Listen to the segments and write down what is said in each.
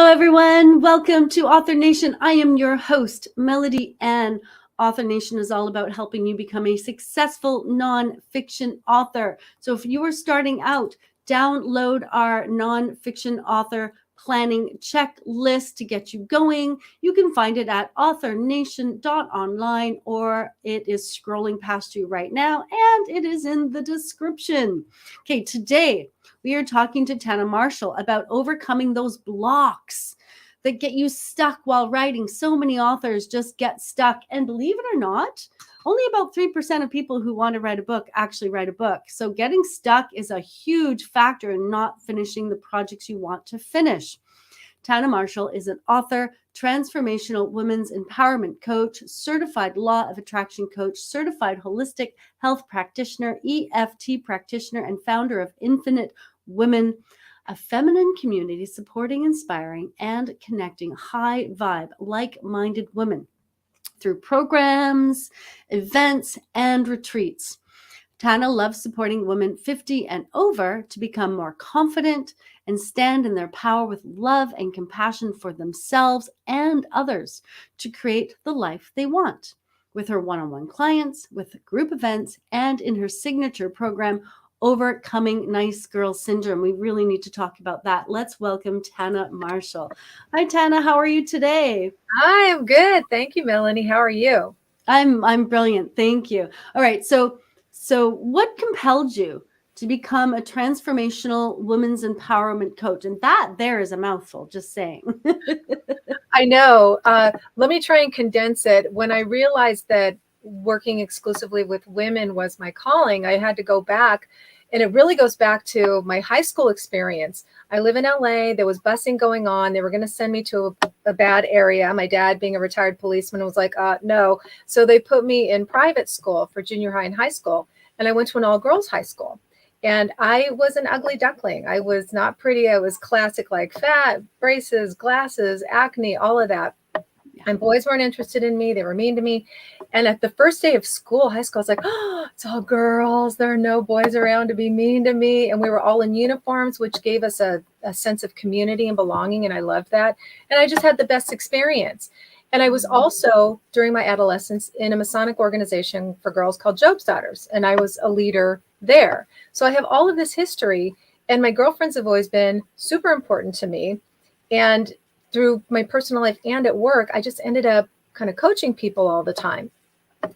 everyone. Welcome to Author Nation. I am your host, Melody Ann. Author Nation is all about helping you become a successful nonfiction author. So if you are starting out, download our nonfiction author planning checklist to get you going. You can find it at authornation.online, or it is scrolling past you right now, and it is in the description. Okay, today we are talking to Tanna Marshall about overcoming those blocks that get you stuck while writing. So many authors just get stuck. And believe it or not, only about 3% of people who want to write a book actually write a book. So getting stuck is a huge factor in not finishing the projects you want to finish. Tanna Marshall is an author, transformational women's empowerment coach, certified law of attraction coach, certified holistic health practitioner, EFT practitioner, and founder of Infinite Women, a feminine community supporting, inspiring, and connecting high vibe, like-minded women through programs, events, and retreats. Tanna loves supporting women 50 and over to become more confident and stand in their power with love and compassion for themselves and others to create the life they want. With her one-on-one clients, with group events, and in her signature program, Overcoming Nice Girl Syndrome. We really need to talk about that. Let's welcome Tanna Marshall. Hi, Tanna. How are you today? I am good. Thank you, Melanie. How are you? I'm brilliant. Thank you. All right. So what compelled you to become a transformational women's empowerment coach? And that there is a mouthful, just saying. I know. Let me try and condense it. When I realized that working exclusively with women was my calling, I had to go back. And it really goes back to my high school experience. I live in LA. There was busing going on. They were going to send me to a bad area. My dad, being a retired policeman, was like, no. So they put me in private school for junior high and high school. And I went to an all-girls high school. And I was an ugly duckling. I was not pretty. I was classic, like fat, braces, glasses, acne, all of that. And boys weren't interested in me. They were mean to me. And at the first day of school, high school, I was like, oh, it's all girls. There are no boys around to be mean to me. And we were all in uniforms, which gave us a sense of community and belonging. And I loved that. And I just had the best experience. And I was also, during my adolescence, in a Masonic organization for girls called Job's Daughters. And I was a leader there. So I have all of this history. And my girlfriends have always been super important to me. And through my personal life and at work, I just ended up kind of coaching people all the time.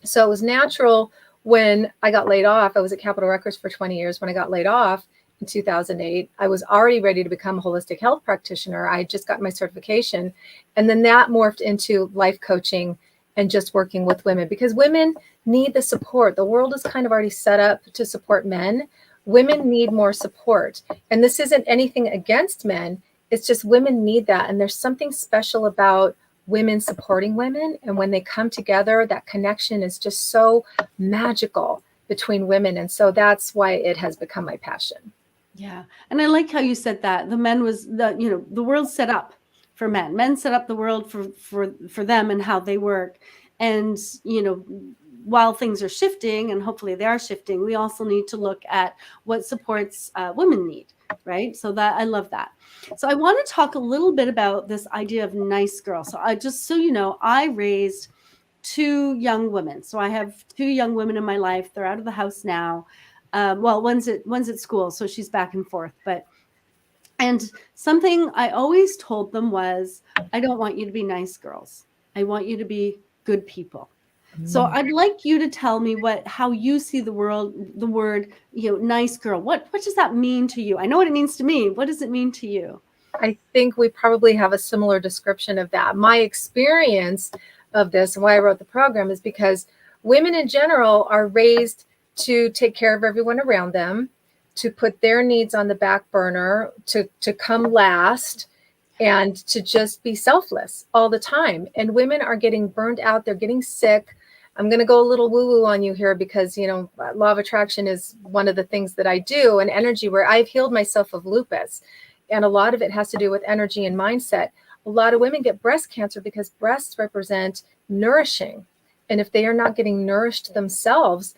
So it was natural when I got laid off. I was at Capitol Records for 20 years. When I got laid off in 2008, I was already ready to become a holistic health practitioner. I just got my certification. And then that morphed into life coaching and just working with women, because women need the support. The world is kind of already set up to support men. Women need more support. And this isn't anything against men. It's just women need that. And there's something special about women supporting women. And when they come together, that connection is just so magical between women. And so that's why it has become my passion. Yeah. And I like how you said that. The men was the world's set up for men. Men set up the world for them and how they work. And, while things are shifting, and hopefully they are shifting, we also need to look at what supports women need. Right. So that I love that. So I want to talk a little bit about this idea of nice girl. So I raised two young women. So I have two young women in my life. They're out of the house now. One's at school, so she's back and forth. And something I always told them was, I don't want you to be nice girls. I want you to be good people. So I'd like you to tell me how you see the word, nice girl. What does that mean to you? I know what it means to me. What does it mean to you? I think we probably have a similar description of that. My experience of this and why I wrote the program is because women in general are raised to take care of everyone around them, to put their needs on the back burner, to come last, and to just be selfless all the time. And women are getting burned out. They're getting sick. I'm going to go a little woo-woo on you here because, law of attraction is one of the things that I do, and energy, where I've healed myself of lupus. And a lot of it has to do with energy and mindset. A lot of women get breast cancer because breasts represent nourishing. And if they are not getting nourished themselves,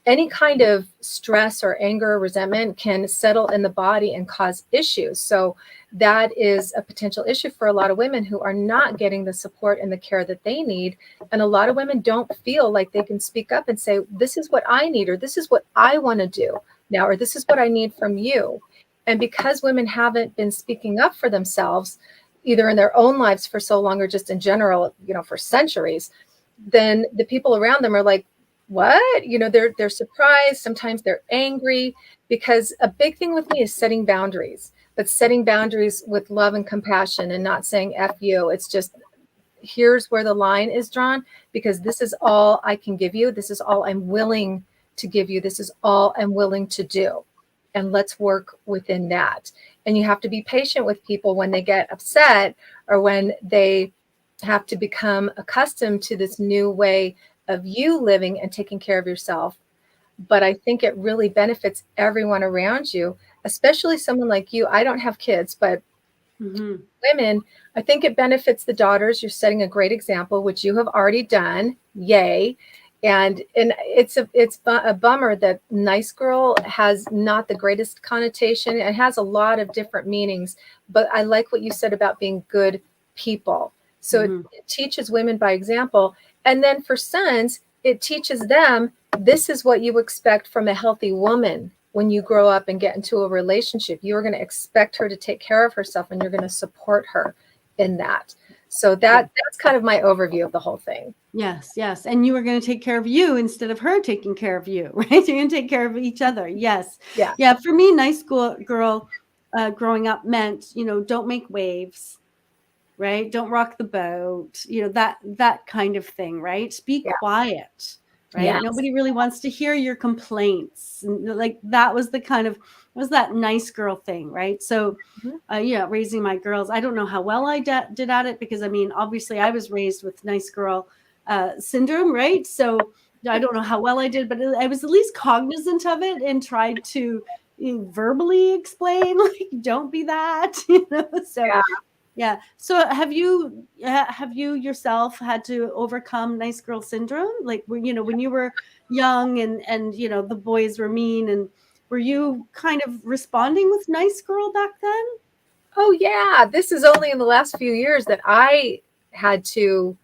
any kind of stress or anger or resentment can settle in the body and cause issues. So that is a potential issue for a lot of women who are not getting the support and the care that they need. And a lot of women don't feel like they can speak up and say, this is what I need, or this is what I want to do now, or this is what I need from you. And because women haven't been speaking up for themselves, either in their own lives for so long or just in general, for centuries, then the people around them are like, what? They're surprised. Sometimes they're angry, because a big thing with me is setting boundaries, but setting boundaries with love and compassion, and not saying F you. It's just, here's where the line is drawn, because this is all I can give you. This is all I'm willing to give you. This is all I'm willing to do. And let's work within that. And you have to be patient with people when they get upset, or when they have to become accustomed to this new way of you living and taking care of yourself. But I think it really benefits everyone around you, especially someone like you. I don't have kids, but women, I think it benefits the daughters. You're setting a great example, which you have already done. Yay. And it's a bummer that nice girl has not the greatest connotation. It has a lot of different meanings, but I like what you said about being good people. So it teaches women by example. And then for sons, it teaches them, this is what you expect from a healthy woman. When you grow up and get into a relationship, you are going to expect her to take care of herself, and you're going to support her in that. So that's kind of my overview of the whole thing. Yes, yes. And you were going to take care of you instead of her taking care of you, right? You're going to take care of each other. Yes. Yeah. Yeah. For me, nice girl growing up meant, don't make waves, right? Don't rock the boat, that kind of thing, right? Be quiet, right? Yes. Nobody really wants to hear your complaints. And like, that was that nice girl thing, right? So, raising my girls, I don't know how well I did at it, because obviously I was raised with nice girl syndrome, right? So I don't know how well I did, but I was at least cognizant of it and tried to verbally explain, like, don't be that, so yeah. So have you yourself had to overcome nice girl syndrome? Like, when you were young and the boys were mean, and were you kind of responding with nice girl back then? Oh yeah. This is only in the last few years that I had to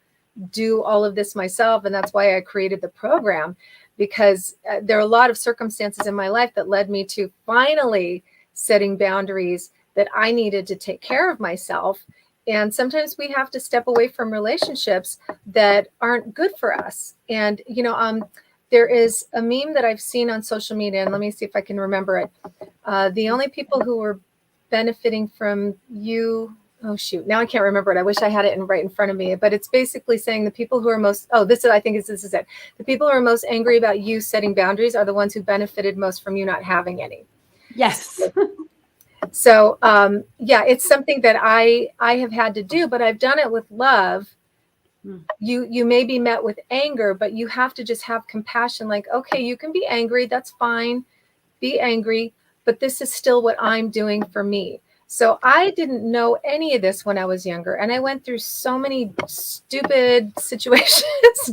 do all of this myself. And that's why I created the program, because there are a lot of circumstances in my life that led me to finally setting boundaries, that I needed to take care of myself. And sometimes we have to step away from relationships that aren't good for us. And, there is a meme that I've seen on social media, and let me see if I can remember it. The only people who were benefiting from you, oh shoot, now I can't remember it. I wish I had it right in front of me, but it's basically saying the people who are most, this is it. The people who are most angry about you setting boundaries are the ones who benefited most from you not having any. Yes. So, it's something that I have had to do, but I've done it with love. You may be met with anger, but you have to just have compassion. Like, okay, you can be angry. That's fine. Be angry, but this is still what I'm doing for me. So I didn't know any of this when I was younger. And I went through so many stupid situations,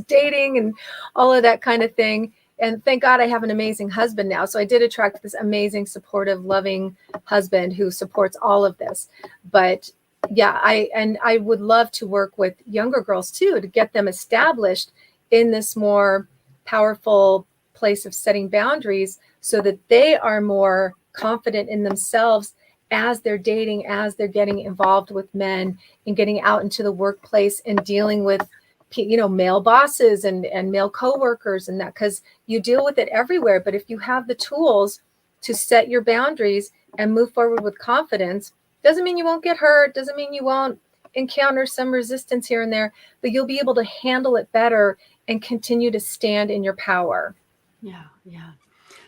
dating and all of that kind of thing. And thank God I have an amazing husband now. So I did attract this amazing, supportive, loving husband who supports all of this. But yeah, I would love to work with younger girls too, to get them established in this more powerful place of setting boundaries, so that they are more confident in themselves as they're dating, as they're getting involved with men and getting out into the workplace and dealing with, male bosses and male coworkers and that, because you deal with it everywhere. But if you have the tools to set your boundaries and move forward with confidence, doesn't mean you won't get hurt, doesn't mean you won't encounter some resistance here and there, but you'll be able to handle it better and continue to stand in your power. Yeah.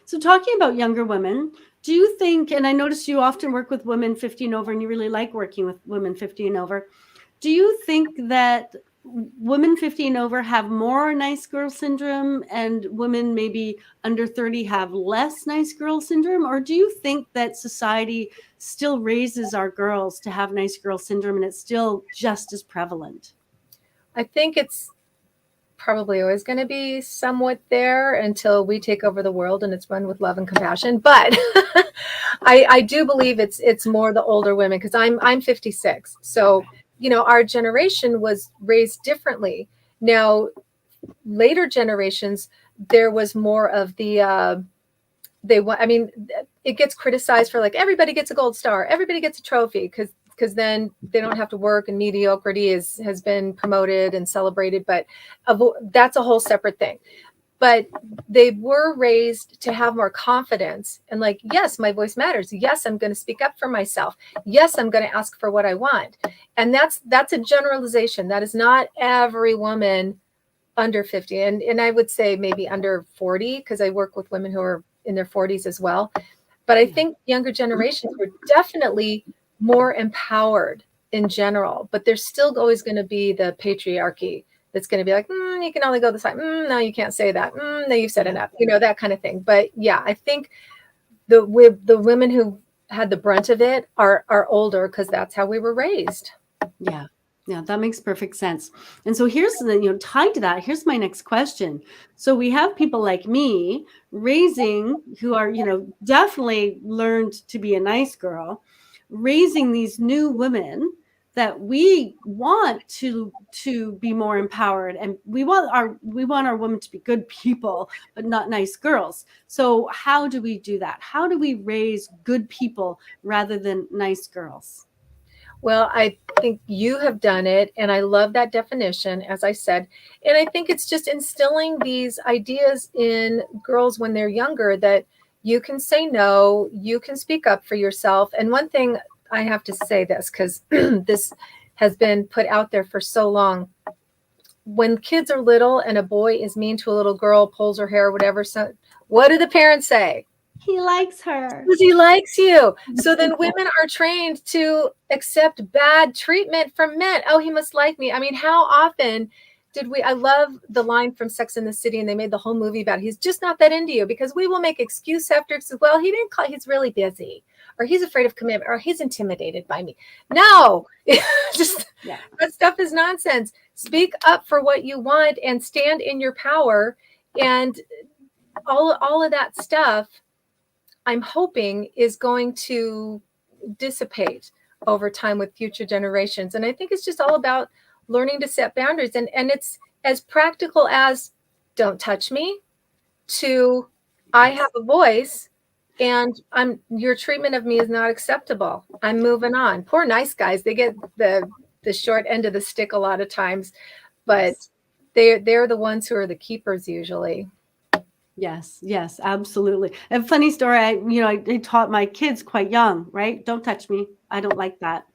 So talking about younger women, do you think, and I notice you often work with women 50 and over, and you really like working with women 50 and over, do you think that women 50 and over have more nice girl syndrome and women maybe under 30 have less nice girl syndrome? Or do you think that society still raises our girls to have nice girl syndrome and it's still just as prevalent? I think it's probably always going to be somewhat there until we take over the world and it's run with love and compassion. But I do believe it's more the older women, because I'm 56. So, our generation was raised differently. Now, later generations, there was more of the it gets criticized for, like, everybody gets a gold star, everybody gets a trophy, because then they don't have to work, and mediocrity has been promoted and celebrated. But that's a whole separate thing. But they were raised to have more confidence and, like, yes, my voice matters. Yes, I'm going to speak up for myself. Yes, I'm going to ask for what I want. And that's a generalization. That is not every woman under 50. And I would say maybe under 40, because I work with women who are in their 40s as well. But I think younger generations were definitely more empowered in general. But there's still always going to be the patriarchy that's going to be like, you can only go this way. No, you can't say that. No, you've said enough. That kind of thing. But yeah, I think the women who had the brunt of it are older, because that's how we were raised. Yeah. Yeah, that makes perfect sense. And so here's the, tied to that, here's my next question. So we have people like me raising, who are, definitely learned to be a nice girl, raising these new women that we want to be more empowered, and we want our women to be good people, but not nice girls. So how do we do that? How do we raise good people rather than nice girls? Well, I think you have done it, and I love that definition, as I said. And I think it's just instilling these ideas in girls when they're younger, that you can say no, you can speak up for yourself. And one thing, I have to say this, because this has been put out there for so long. When kids are little and a boy is mean to a little girl, pulls her hair, whatever, so what do the parents say? He likes her. Because he likes you. So then women are trained to accept bad treatment from men. Oh, he must like me. I mean, how often I love the line from Sex and the City, and they made the whole movie about, he's just not that into you, because we will make excuse after excuse. Well, he didn't call, he's really busy, or he's afraid of commitment, or he's intimidated by me. No, that stuff is nonsense. Speak up for what you want and stand in your power, and all of that stuff, I'm hoping, is going to dissipate over time with future generations. And I think it's just all about learning to set boundaries. And it's as practical as, don't touch me, to I have a voice, and your treatment of me is not acceptable. I'm moving on. Poor nice guys, they get the short end of the stick a lot of times, but they're the ones who are the keepers usually. Yes, absolutely. A funny story, I taught my kids quite young, right? Don't touch me. I don't like that.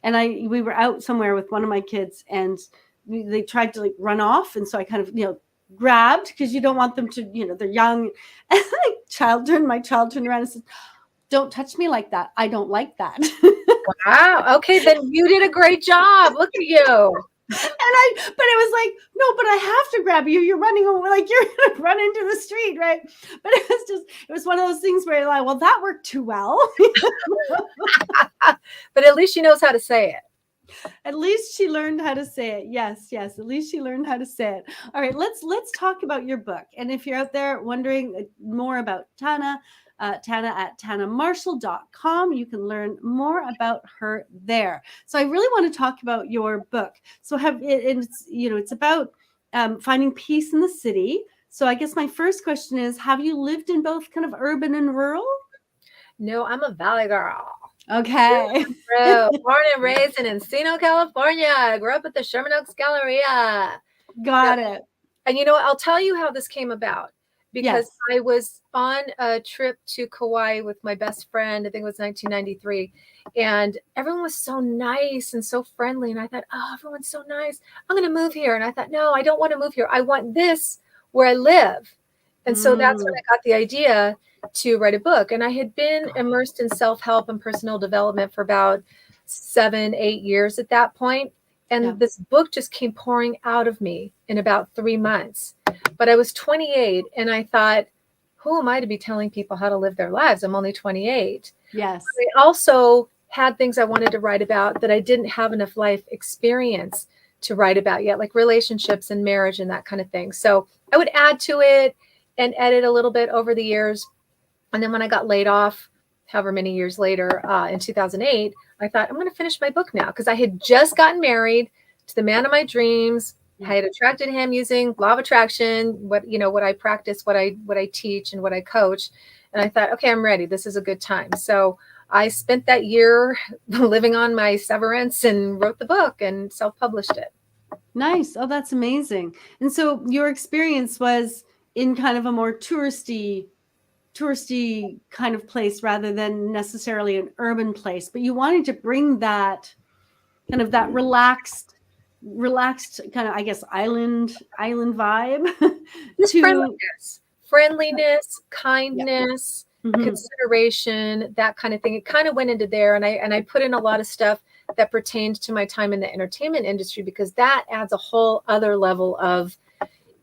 And we were out somewhere with one of my kids, and they tried to, like, run off. And so I kind of, grabbed, because you don't want them to, they're young. And my child turned around and said, don't touch me like that. I don't like that. Wow. Okay, then you did a great job. Look at you. But it was like, no, but I have to grab you. You're running away, like you're going to run into the street, right? But it was one of those things where you're like, well, that worked too well. But at least she knows how to say it. At least she learned how to say it. Yes. At least she learned how to say it. All right, let's talk about your book. And if you're out there wondering more about Tanna at TANNA'Marshall.com. You can learn more about her there. So I really want to talk about your book. So it's about finding peace in the city. So I guess my first question is, have you lived in both kind of urban and rural? No, I'm a valley girl. Okay. Born and raised in Encino, California. I grew up at the Sherman Oaks Galleria. Got it. And I'll tell you how this came about. Because I was on a trip to Kauai with my best friend. I think it was 1993. And everyone was so nice and so friendly. And I thought, oh, everyone's so nice. I'm going to move here. And I thought, no, I don't want to move here. I want this where I live. And so that's when I got the idea to write a book. And I had been immersed in self-help and personal development for about 7-8 years at that point. And this book just came pouring out of me in about 3 months. But I was 28, and I thought, who am I to be telling people how to live their lives? I'm only 28. Yes. I also had things I wanted to write about that I didn't have enough life experience to write about yet, like relationships and marriage and that kind of thing. So I would add to it and edit a little bit over the years. And then when I got laid off, however many years later, in 2008, I thought, I'm going to finish my book now, because I had just gotten married to the man of my dreams. I had attracted him using law of attraction, what I practice, what I teach, and what I coach. And I thought, okay, I'm ready. This is a good time. So I spent that year living on my severance and wrote the book and self-published it. Nice. Oh, that's amazing. And so your experience was in kind of a more touristy kind of place rather than necessarily an urban place, but you wanted to bring that kind of that relaxed kind of, I guess, island vibe Just to friendliness, kindness, Mhm. consideration, that kind of thing. It kind of went into there, and I put in a lot of stuff that pertained to my time in the entertainment industry, because that adds a whole other level of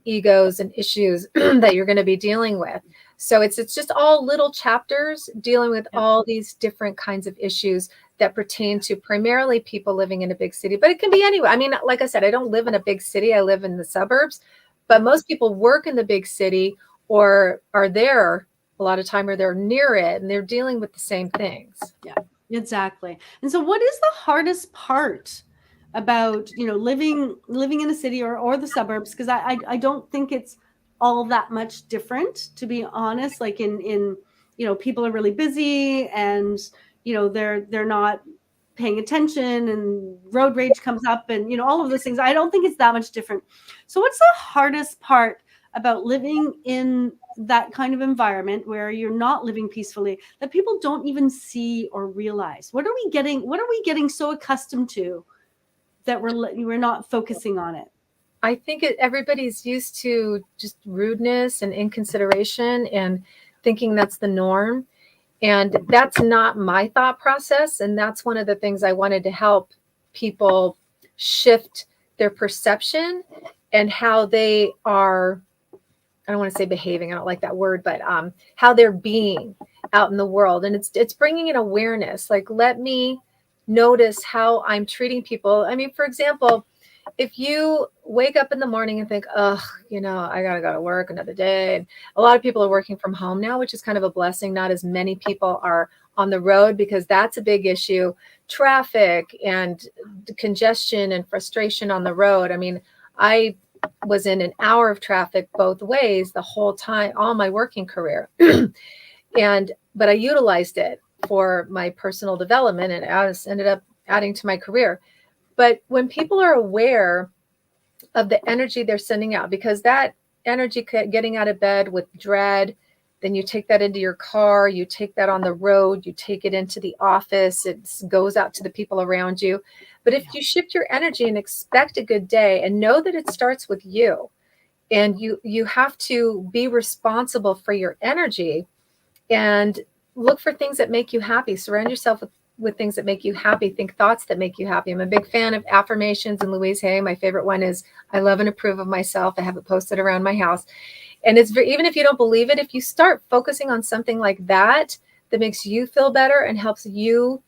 egos and issues that you're going to be dealing with. So it's just all little chapters dealing with all these different kinds of issues that pertain to primarily people living in a big city, but it can be anywhere. I mean, like I said, I don't live in a big city. I live in the suburbs, but most people work in the big city or are there a lot of time, or they're near it, and they're dealing with the same things. Yeah, exactly. And so what is the hardest part about, living in a city or the suburbs? Because I don't think it's all that much different, to be honest. Like in people are really busy, and they're not paying attention, and road rage comes up, and all of those things. I don't think it's that much different. So what's the hardest part about living in that kind of environment where you're not living peacefully, that people don't even see or realize? What are we getting so accustomed to that we're not focusing on it? I think everybody's used to just rudeness and inconsideration and thinking that's the norm. And that's not my thought process. And that's one of the things I wanted to help people shift their perception and how they are. I don't want to say behaving, I don't like that word, but how they're being out in the world. And it's bringing in awareness. Like, let me notice how I'm treating people. I mean, for example, if you wake up in the morning and think, oh, I got to go to work another day. And a lot of people are working from home now, which is kind of a blessing. Not as many people are on the road, because that's a big issue. Traffic and congestion and frustration on the road. I mean, I was in an hour of traffic both ways the whole time, all my working career. But I utilized it for my personal development, and I ended up adding to my career. But when people are aware of the energy they're sending out, because that energy, getting out of bed with dread, then you take that into your car, you take that on the road, you take it into the office, it goes out to the people around you. But if you shift your energy and expect a good day, and know that it starts with you, and you have to be responsible for your energy, and look for things that make you happy. Surround yourself with things that make you happy. Think thoughts that make you happy. I'm a big fan of affirmations and Louise Hay. My favorite one is, I love and approve of myself. I have it posted around my house. And even if you don't believe it, if you start focusing on something like that makes you feel better and helps you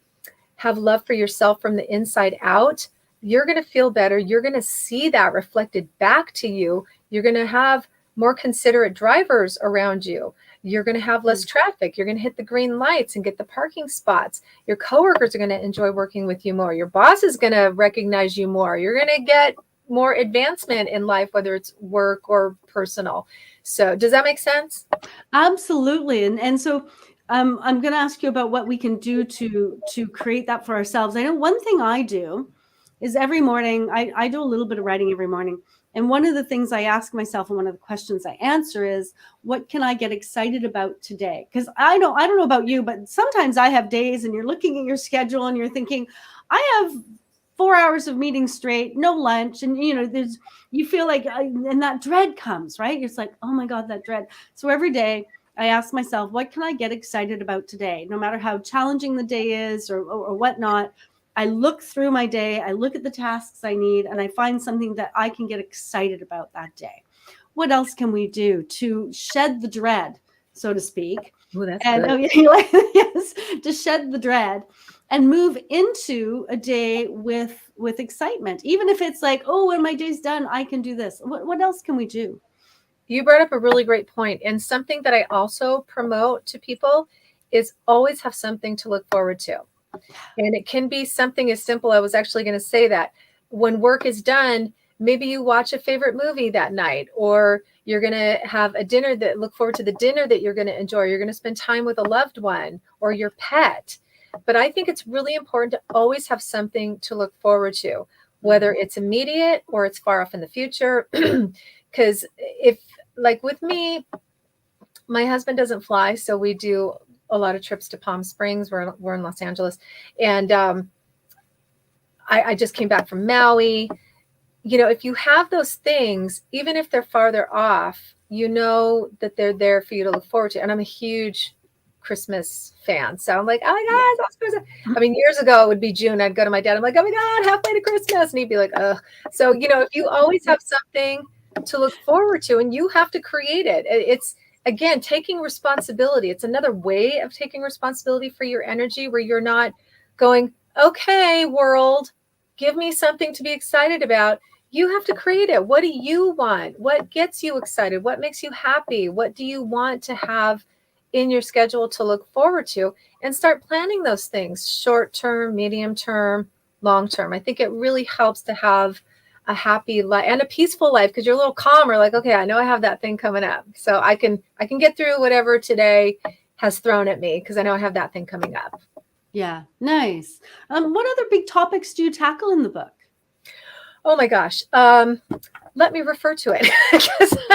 have love for yourself from the inside out, you're going to feel better. You're going to see that reflected back to you. You're going to have more considerate drivers around you. You're going to have less traffic. You're going to hit the green lights and get the parking spots. Your coworkers are going to enjoy working with you more. Your boss is going to recognize you more. You're going to get more advancement in life, whether it's work or personal. So does that make sense? Absolutely. And so I'm going to ask you about what we can do to create that for ourselves. I know one thing I do is every morning, I do a little bit of writing every morning. And one of the things I ask myself, and one of the questions I answer, is, what can I get excited about today? Because I don't know about you, but sometimes I have days and you're looking at your schedule and you're thinking, I have 4 hours of meetings straight, no lunch. And, you feel like, and that dread comes, right? It's like, oh my God, that dread. So every day I ask myself, what can I get excited about today? No matter how challenging the day is or whatnot, I look through my day, I look at the tasks I need, and I find something that I can get excited about that day. What else can we do to shed the dread, so to speak, Oh, that's And good. oh, yeah, like, yes, to shed the dread and move into a day with excitement. Even if it's like, oh, when my day's done, I can do this. What else can we do? You brought up a really great point, and something that I also promote to people is always have something to look forward to. And it can be something as simple. I was actually going to say that when work is done, maybe you watch a favorite movie that night, or you're going to have a dinner that look forward to the dinner that you're going to enjoy. You're going to spend time with a loved one or your pet. But I think it's really important to always have something to look forward to, whether it's immediate or it's far off in the future. Because if, like with me, my husband doesn't fly, so we do a lot of trips to Palm Springs. We're in Los Angeles, and I just came back from Maui. You know, if you have those things, even if they're farther off, you know that they're there for you to look forward to. And I'm a huge Christmas fan, so I'm like, oh my God, it's Christmas. I mean, years ago it would be June. I'd go to my dad. I'm like, oh my God, halfway to Christmas, and he'd be like, ugh. So you know, if you always have something to look forward to, and you have to create it, it's again taking responsibility. It's another way of taking responsibility for your energy, where you're not going, okay, world, give me something to be excited about. You have to create it. What do you want? What gets you excited? What makes you happy? What do you want to have in your schedule to look forward to? And start planning those things, short term, medium term, long term. I think it really helps to have a happy life and a peaceful life, because you're a little calmer, like, okay, I know I have that thing coming up, so I can get through whatever today has thrown at me, because I know I have that thing coming up. Yeah, nice. What other big topics do you tackle in the book? Oh my gosh. Let me refer to it.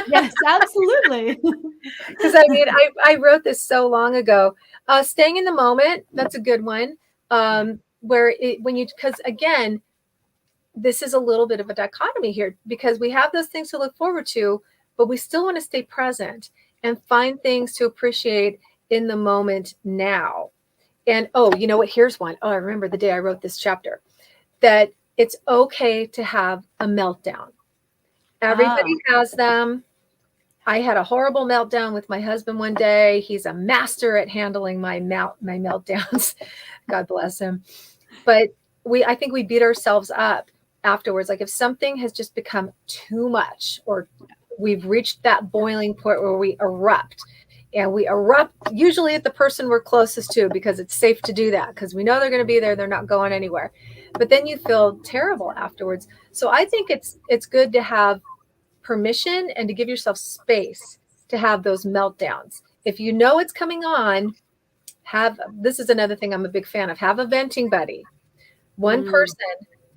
Yes, absolutely. Because I mean, I wrote this so long ago. Staying in the moment, that's a good one. Because again, this is a little bit of a dichotomy here, because we have those things to look forward to, but we still want to stay present and find things to appreciate in the moment now. And oh, you know what? Here's one. Oh, I remember the day I wrote this chapter, that it's okay to have a meltdown. Everybody has them. I had a horrible meltdown with my husband one day. He's a master at handling my meltdowns. God bless him. But I think we beat ourselves up afterwards. Like if something has just become too much, or we've reached that boiling point where we erupt, and we erupt usually at the person we're closest to, because it's safe to do that, because we know they're going to be there. They're not going anywhere. But then you feel terrible afterwards. So I think it's good to have permission and to give yourself space to have those meltdowns. If you know it's coming on, this is another thing I'm a big fan of, have a venting buddy. One person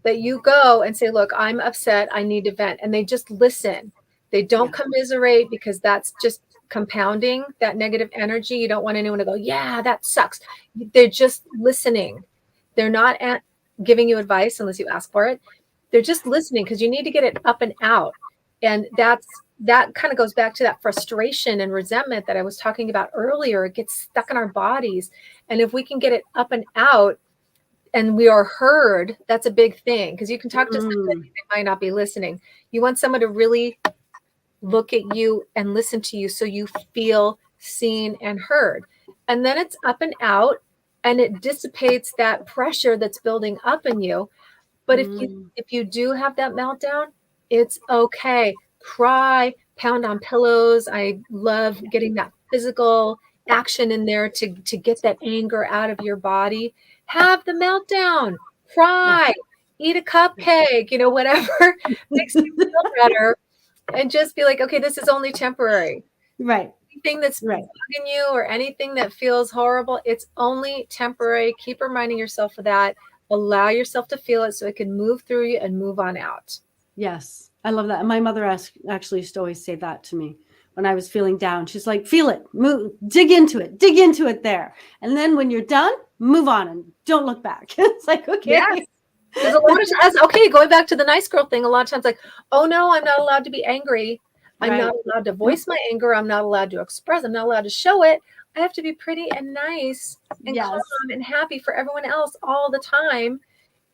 that you go and say, look, I'm upset, I need to vent. And they just listen. They don't commiserate, because that's just compounding that negative energy. You don't want anyone to go, yeah, that sucks. They're just listening. They're not giving you advice unless you ask for it. They're just listening, because you need to get it up and out. And that kind of goes back to that frustration and resentment that I was talking about earlier. It gets stuck in our bodies. And if we can get it up and out, and we are heard, that's a big thing, because you can talk to somebody, they might not be listening. You want someone to really look at you and listen to you, so you feel seen and heard. And then it's up and out, and it dissipates that pressure that's building up in you. But if you do have that meltdown, it's okay. Cry, pound on pillows. I love getting that physical action in there to get that anger out of your body. Have the meltdown, cry, eat a cupcake, you know, whatever makes you feel better, and just be like, okay, this is only temporary. Right. Anything that's bugging you, or anything that feels horrible, it's only temporary. Keep reminding yourself of that. Allow yourself to feel it, so it can move through you and move on out. Yes, I love that. And my mother actually used to always say that to me when I was feeling down. She's like, feel it, move, dig into it there. And then when you're done, move on and don't look back. It's like, okay. Yes. There's a lot of times, okay, going back to the nice girl thing, a lot of times like, oh no, I'm not allowed to be angry. I'm not allowed to voice my anger. I'm not allowed to express. I'm not allowed to show it. I have to be pretty and nice and calm and happy for everyone else all the time.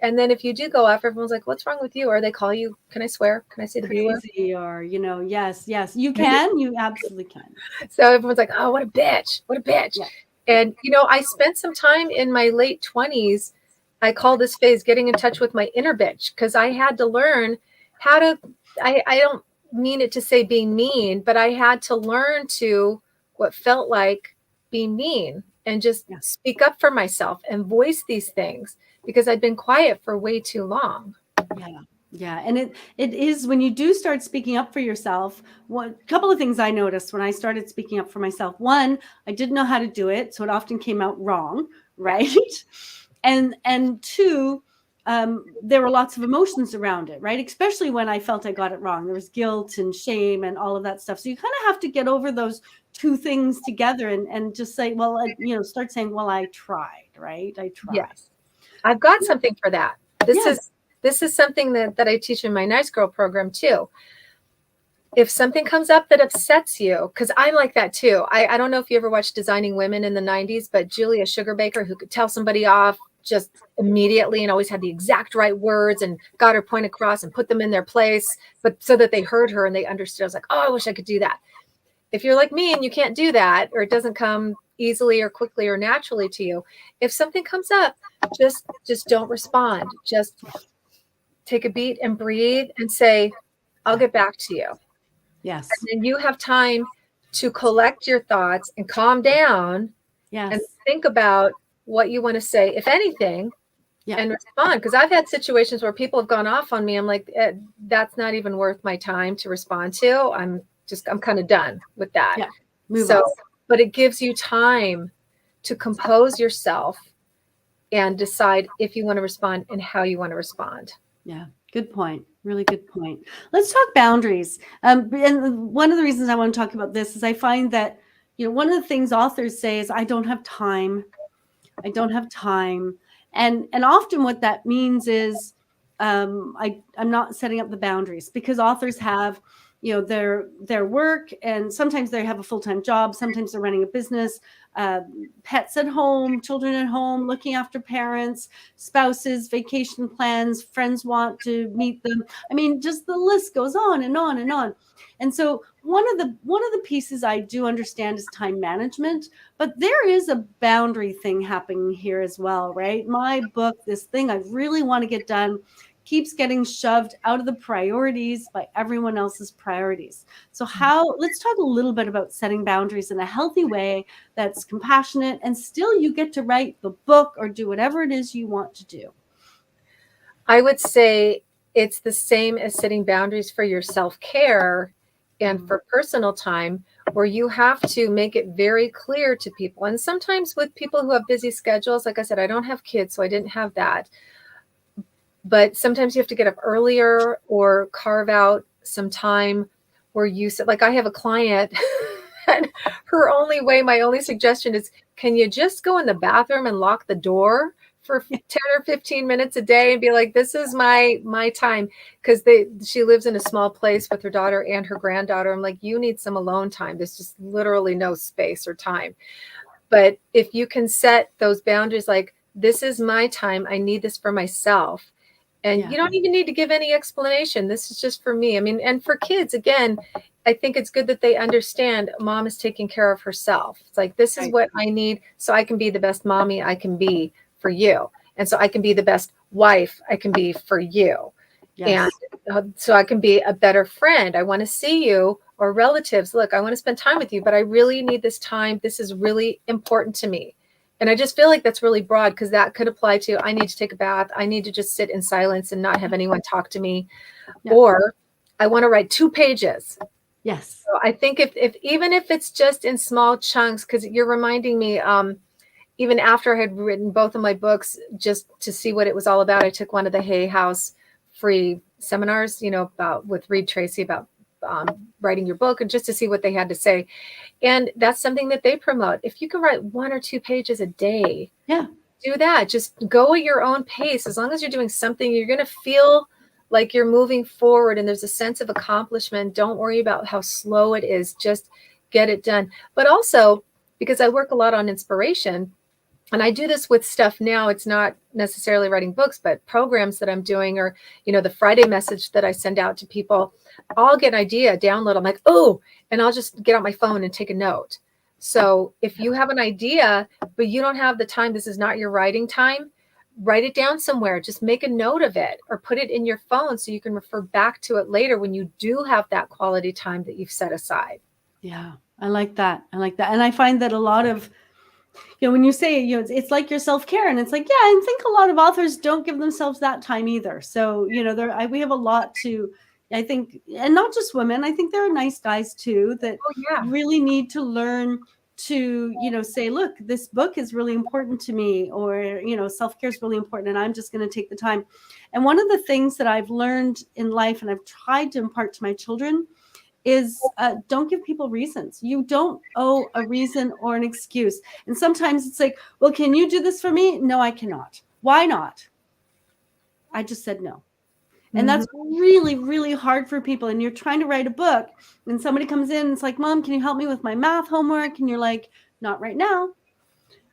And then if you do go off, everyone's like, what's wrong with you? Or they call you, can I swear? Can I say the B word? Crazy, or, yes, you can, you absolutely can. So everyone's like, oh, what a bitch. What a bitch. Yeah. And, I spent some time in my late 20s. I call this phase getting in touch with my inner bitch, because I had to learn how to, I don't mean it to say being mean, but I had to learn to what felt like being mean and just speak up for myself and voice these things, because I'd been quiet for way too long. Yeah. Yeah. And it is, when you do start speaking up for yourself, one couple of things I noticed when I started speaking up for myself. One, I didn't know how to do it, so it often came out wrong, right? And two, there were lots of emotions around it, right? Especially when I felt I got it wrong. There was guilt and shame and all of that stuff. So you kind of have to get over those two things together and just say, well, start saying, well, I tried, right? I tried. Yes. I've got something for that. This is something that I teach in my Nice Girl program too. If something comes up that upsets you, because I'm like that too. I don't know if you ever watched Designing Women in the 90s, but Julia Sugarbaker, who could tell somebody off just immediately and always had the exact right words and got her point across and put them in their place, but so that they heard her and they understood. I was like, oh, I wish I could do that. If you're like me and you can't do that, or it doesn't come easily or quickly or naturally to you, if something comes up, just don't respond. Just take a beat and breathe and say, I'll get back to you. Yes. And then you have time to collect your thoughts and calm down. Yes. And think about what you want to say, if anything, and respond. Because I've had situations where people have gone off on me. I'm like, that's not even worth my time to respond to. I'm kind of done with that. Yeah. Move on. But it gives you time to compose yourself and decide if you want to respond and how you want to respond. Yeah. Good point. Really good point. Let's talk boundaries. And one of the reasons I want to talk about this is I find that, one of the things authors say is, I don't have time. I don't have time. And often what that means is I'm not setting up the boundaries, because authors have, their work, and sometimes they have a full-time job. Sometimes they're running a business, pets at home, children at home, looking after parents, spouses, vacation plans, friends want to meet them. I mean, just the list goes on and on and on. And so one of the pieces I do understand is time management, but there is a boundary thing happening here as well, right? My book, this thing I really want to get done, keeps getting shoved out of the priorities by everyone else's priorities. So let's talk a little bit about setting boundaries in a healthy way that's compassionate, and still you get to write the book or do whatever it is you want to do. I would say it's the same as setting boundaries for your self-care and for personal time, where you have to make it very clear to people. And sometimes with people who have busy schedules, like I said, I don't have kids, so I didn't have that. But sometimes you have to get up earlier or carve out some time where you said, like I have a client and my only suggestion is, can you just go in the bathroom and lock the door for 10 or 15 minutes a day and be like, this is my time? Because she lives in a small place with her daughter and her granddaughter. I'm like, you need some alone time. There's just literally no space or time. But if you can set those boundaries, like, this is my time, I need this for myself. And you don't even need to give any explanation. This is just for me. I mean, and for kids, again, I think it's good that they understand mom is taking care of herself. It's like, this is what I need so I can be the best mommy I can be for you. And so I can be the best wife I can be for you. Yes. And so I can be a better friend. I want to see you, or relatives. Look, I want to spend time with you, but I really need this time. This is really important to me. And I just feel like that's really broad, because that could apply to, I need to take a bath. I need to just sit in silence and not have anyone talk to me. Yeah. Or I want to write 2 pages. Yes. So I think if even if it's just in small chunks, because you're reminding me, even after I had written both of my books, just to see what it was all about, I took one of the Hay House free seminars, with Reed Tracy about writing your book, and just to see what they had to say. And that's something that they promote. If you can write 1 or 2 pages a day, do that. Just go at your own pace. As long as you're doing something, you're going to feel like you're moving forward and there's a sense of accomplishment. Don't worry about how slow it is. Just get it done. But also, because I work a lot on inspiration, and I do this with stuff now. It's not necessarily writing books, but programs that I'm doing, or, the Friday message that I send out to people. I'll get an idea, download. I'm like, oh, and I'll just get on my phone and take a note. So if you have an idea, but you don't have the time, this is not your writing time, write it down somewhere. Just make a note of it or put it in your phone so you can refer back to it later when you do have that quality time that you've set aside. Yeah, I like that. I like that. And I find that a lot of, when you say, it's like your self-care, and it's like, yeah, I think a lot of authors don't give themselves that time either. So, we have a lot to, I think, and not just women. I think there are nice guys too that really need to learn to, say, look, this book is really important to me, or, self-care is really important, and I'm just going to take the time. And one of the things that I've learned in life, and I've tried to impart to my children, is don't give people reasons. You don't owe a reason or an excuse. And sometimes it's like, well, can you do this for me? No, I cannot. Why not? I just said no. And that's really, really hard for people. And you're trying to write a book, and somebody comes in and it's like, Mom, can you help me with my math homework? And you're like, not right now.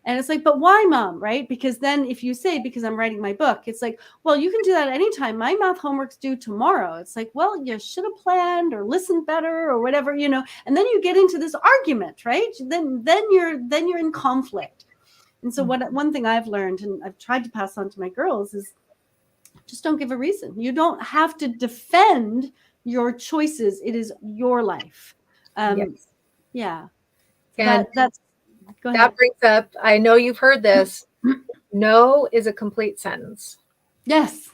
And it's like, but why, Mom? Right? Because then if you say, because I'm writing my book, it's like, well, you can do that anytime. My math homework's due tomorrow. It's like, well, you should have planned or listened better or whatever, and then you get into this argument, right? Then you're in conflict. And so one thing I've learned, and I've tried to pass on to my girls, is just don't give a reason. You don't have to defend your choices. It is your life. Yes. Yeah. And That's Go ahead. That brings up, I know you've heard this, no is a complete sentence. Yes,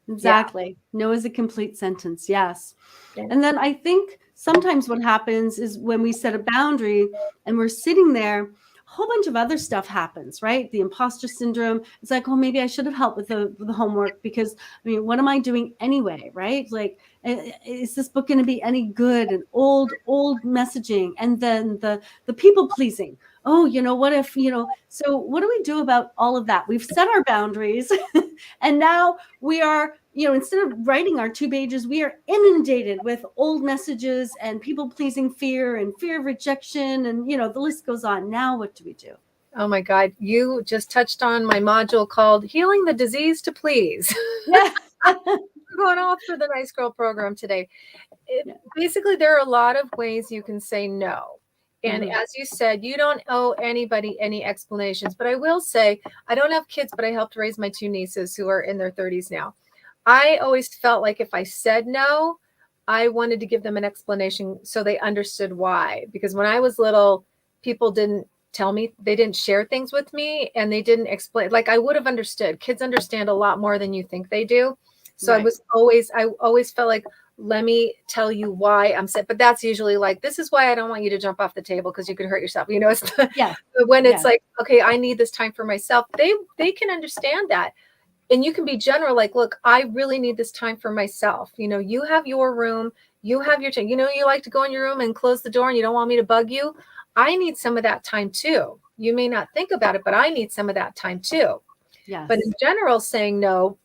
exactly. Yeah. No is a complete sentence. Yes. Yeah. And then I think sometimes what happens is when we set a boundary and we're sitting there, a whole bunch of other stuff happens, right? The imposter syndrome. It's like, oh, maybe I should have helped with the homework, because what am I doing anyway, right? Like, is this book going to be any good? And old messaging, and then the people pleasing. Oh, what if, so what do we do about all of that? We've set our boundaries and now we are, instead of writing our 2 pages, we are inundated with old messages and people pleasing fear and fear of rejection. And, the list goes on. Now, what do we do? Oh my God. You just touched on my module called Healing the Disease to Please. Yeah. We're going off for the Nice Girl program today. Basically, there are a lot of ways you can say no. And as you said, you don't owe anybody any explanations. But I will say, I don't have kids, but I helped raise my 2 nieces who are in their 30s now. I always felt like if I said no, I wanted to give them an explanation so they understood why. Because when I was little, people didn't tell me, they didn't share things with me, and they didn't explain. Like, I would have understood. Kids understand a lot more than you think they do. So right. I always felt like, let me tell you why I'm sick. But that's usually like, this is why I don't want you to jump off the table because you could hurt yourself. When it's like, okay, I need this time for myself, they can understand that. And you can be general, like, look, I really need this time for myself. You have your room, you have your time. You like to go in your room and close the door and you don't want me to bug you. I need some of that time too. You may not think about it, but I need some of that time too. Yes. But in general, saying no,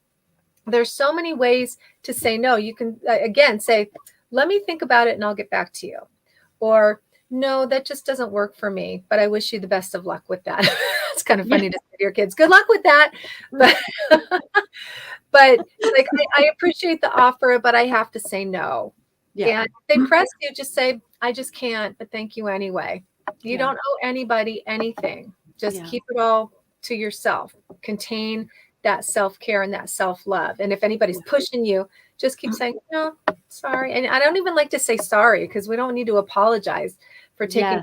there's so many ways to say no. You can, again, say, let me think about it and I'll get back to you. Or, no, that just doesn't work for me, but I wish you the best of luck with that. It's kind of funny to say to your kids, good luck with that. But, like, I appreciate the offer, but I have to say no. Yeah. And if they press you, just say, I just can't, but thank you anyway. You don't owe anybody anything. Just keep it all to yourself. Contain that self-care and that self-love. And if anybody's pushing you, just keep saying, no, sorry. And I don't even like to say sorry, because we don't need to apologize for taking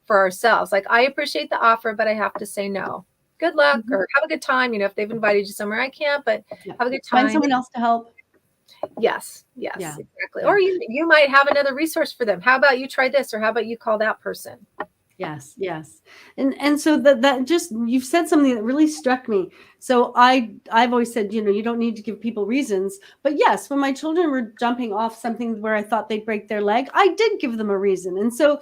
for ourselves. Like, I appreciate the offer, but I have to say no. Good luck, or have a good time. If they've invited you somewhere, I can't, but have a good time. Find someone else to help. Yes, exactly. Or you might have another resource for them. How about you try this, or how about you call that person? Yes. And so that just, you've said something that really struck me. So I've always said, you don't need to give people reasons. But yes, when my children were jumping off something where I thought they'd break their leg, I did give them a reason. And so,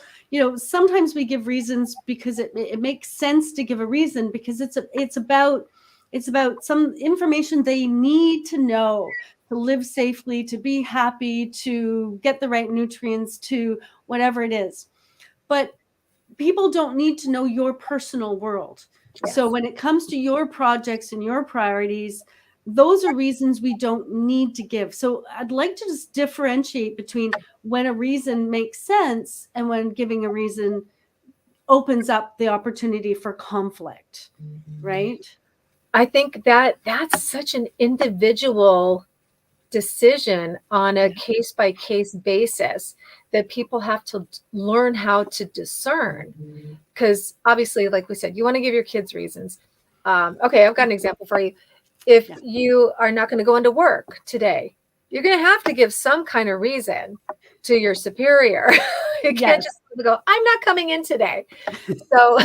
sometimes we give reasons because it makes sense to give a reason, because it's about some information they need to know to live safely, to be happy, to get the right nutrients, to whatever it is. But people don't need to know your personal world. So Yes. when it comes to your projects and your priorities, those are reasons we don't need to give. So I'd like to just differentiate between when a reason makes sense and when giving a reason opens up the opportunity for conflict, right? I think that that's such an individual decision on a Yeah. case by case basis that people have to learn how to discern. Because obviously, like we said, you want to give your kids reasons. Okay, I've got an example for you. If Yeah. you are not going to go into work today, you're going to have to give some kind of reason to your superior. You can't Yes. just go, I'm not coming in today. So,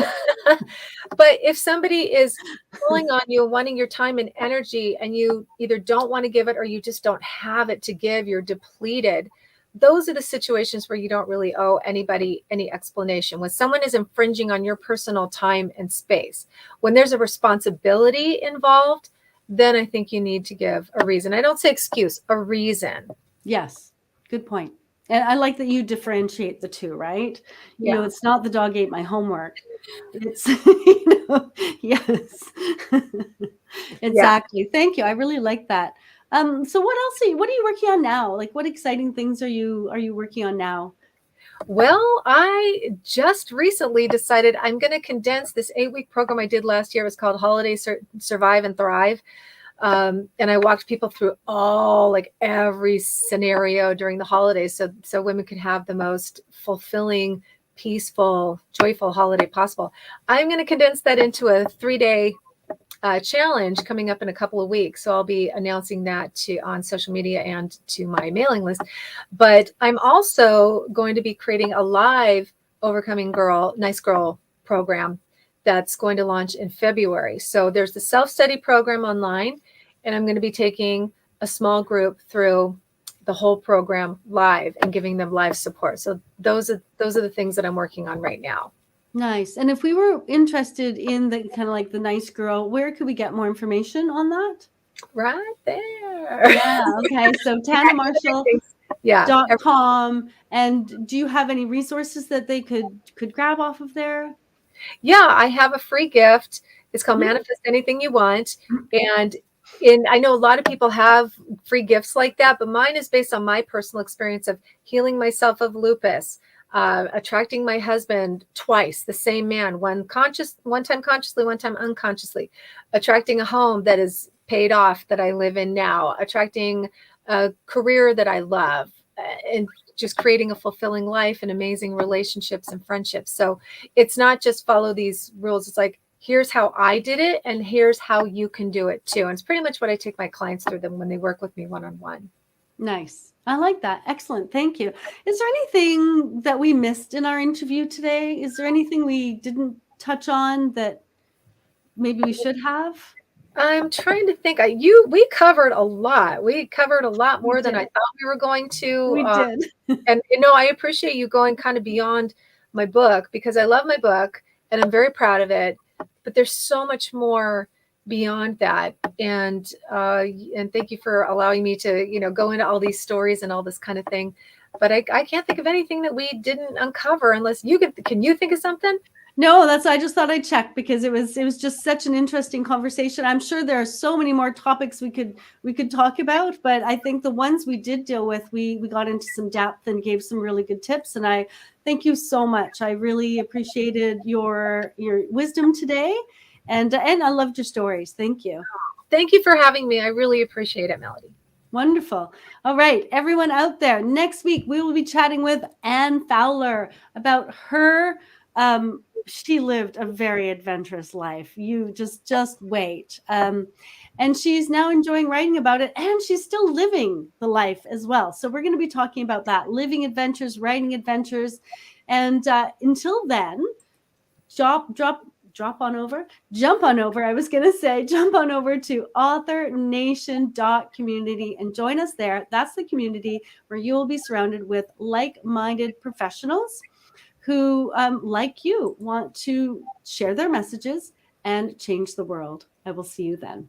but if somebody is pulling on you, wanting your time and energy, and you either don't want to give it or you just don't have it to give, you're depleted. Those are the situations where you don't really owe anybody any explanation. When someone is infringing on your personal time and space, when there's a responsibility involved, then I think you need to give a reason. I don't say excuse, a reason. Yes. Good point. And I like that you differentiate the two, right? You know, Yeah. it's not the dog ate my homework. It's, yes. Yeah. Exactly. Thank you. I really like that. So what are you working on now? Like what exciting things are you working on now? Well, I just recently decided I'm going to condense this 8-week program I did last year. It was called Holiday Survive and Thrive. And I walked people through like every scenario during the holidays. So women could have the most fulfilling, peaceful, joyful holiday possible. I'm going to condense that into a 3-day challenge coming up in a couple of weeks. So I'll be announcing that on social media and to my mailing list. But I'm also going to be creating a live Overcoming Nice Girl program that's going to launch in February. So there's the self-study program online, and I'm going to be taking a small group through the whole program live and giving them live support. So those are the things that I'm working on right now. Nice. And if we were interested in the kind of like the nice girl, where could we get more information on that? Right there. Yeah. Okay. So Yeah. TANNA'Marshall.com. And do you have any resources that they could grab off of there? Yeah, I have a free gift. It's called Mhm. Manifest Anything You Want. And I know a lot of people have free gifts like that, but mine is based on my personal experience of healing myself of lupus, attracting my husband twice, the same man, one time consciously, one time unconsciously, attracting a home that is paid off that I live in now, attracting a career that I love, and just creating a fulfilling life and amazing relationships and friendships. So it's not just follow these rules. It's like, here's how I did it, and here's how you can do it too. And it's pretty much what I take my clients through them when they work with me one-on-one. Nice. I like that. Excellent. Thank you. Is there anything that we missed in our interview today? Is there anything we didn't touch on that maybe we should have? I'm trying to think. We covered a lot. We covered a lot We more than I did. thought we were going to. We did. And I appreciate you going kind of beyond my book, because I love my book and I'm very proud of it. But there's so much more beyond that. And thank you for allowing me to go into all these stories and all this kind of thing. But I can't think of anything that we didn't uncover, unless can you think of something? No, I just thought I'd check because it was just such an interesting conversation. I'm sure there are so many more topics we could talk about, but I think the ones we did deal with, we got into some depth and gave some really good tips. And I thank you so much. I really appreciated your wisdom today, and I loved your stories. Thank you. Thank you for having me. I really appreciate it, Melody. Wonderful. All right, everyone out there, next week we will be chatting with Anne Fowler about her she lived a very adventurous life. You just wait. And she's now enjoying writing about it, and she's still living the life as well. So we're going to be talking about that, living adventures, writing adventures. And until then, jump on over. I was going to say, jump on over to authornation.community and join us there. That's the community where you will be surrounded with like-minded professionals who, like you, want to share their messages and change the world. I will see you then.